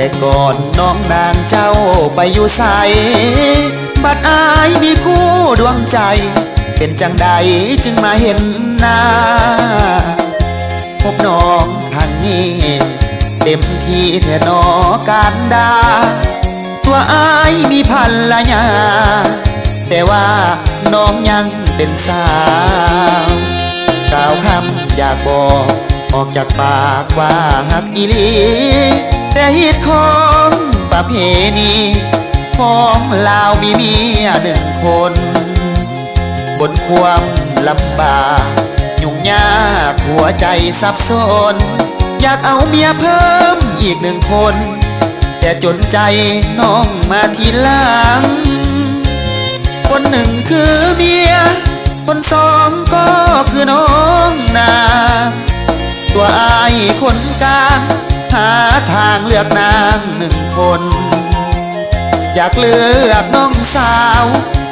แต่ก่อนน้องนางเจ้าไปอยู่ใสบัดอายมีคู่ดวงใจเป็นจังใดจึงมาเห็นหน้าพบน้องทางนี้เต็มที่แท่นอการดาตัวอายมีภรรยาแต่ว่าน้องยังเป็นสาวกล่าวคำอยากบอกออกจากปากว่าหักอีหลีแต่เหตุของประเพณีของลาวมีเมียหนึ่งคนบนความลำบากยุ่งยากหัวใจสับสนอยากเอาเมียเพิ่มอีกหนึ่งคนแต่จนใจน้องมาทีหลังคนหนึ่งคือเมียคนสองก็คือน้องนาตัวอายคนกลางหาทางเลือกนางหนึ่งคนอยากเลือกน้องสาว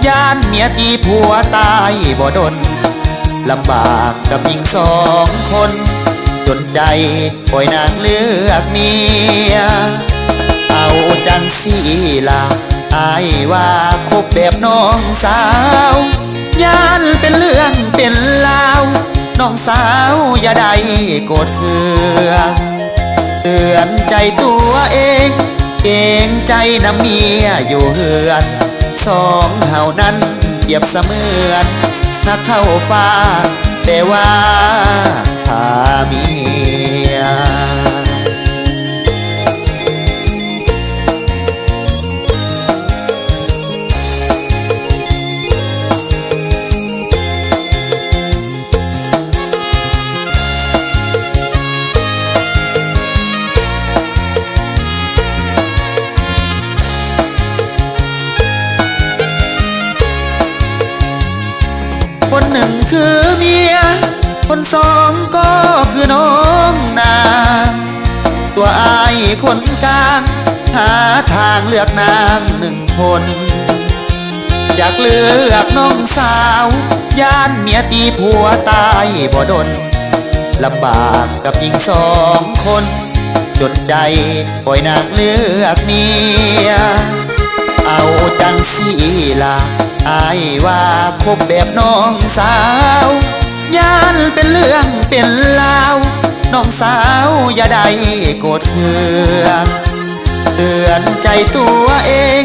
ย่านเมียตีผัวตายบ่ดนลำบากกับหญิงสองคนจนใจปล่อยนางเลือกเมียเอาจังสีลาอายว่าคบแบบน้องสาวย่านเป็นเรื่องเป็นราวน้องสาวอย่าได้โกรธเคืองเตือนใจตัวเองเกรงใจน้ำเมียอยู่เฮือนสองเฮานั้นเปรียบเสมือนนักเข้าฟ้าแต่ว่าถ้าเมียคนหนึ่งคือเมียคนสองก็คือน้องนาตัวอายคนกลางหาทางเลือกนางหนึ่งคนอยากเลือกน้องสาวย่านเมียตีผัวตายบ่ดนลำบากกับหญิงสองคนจนใจปล่อยนางเลือกเมียเอาจังสีลาอายว่าคบแบบน้องสาวย่านเป็นเรื่องเป็นราวน้องสาวอย่าได้โกรธเคืองเตือนใจตัวเอง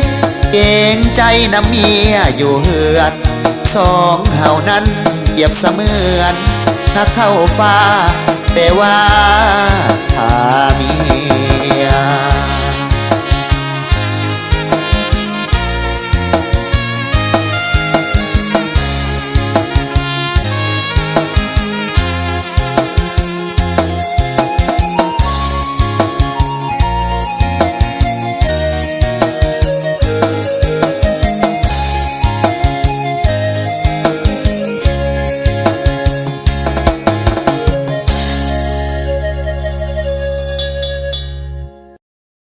เกรงใจน้ำเมียอยู่เฮือนสองเฮานั้นเปรียบเสมือนหักเข้าฟ้าแต่ว่าถ้าเมี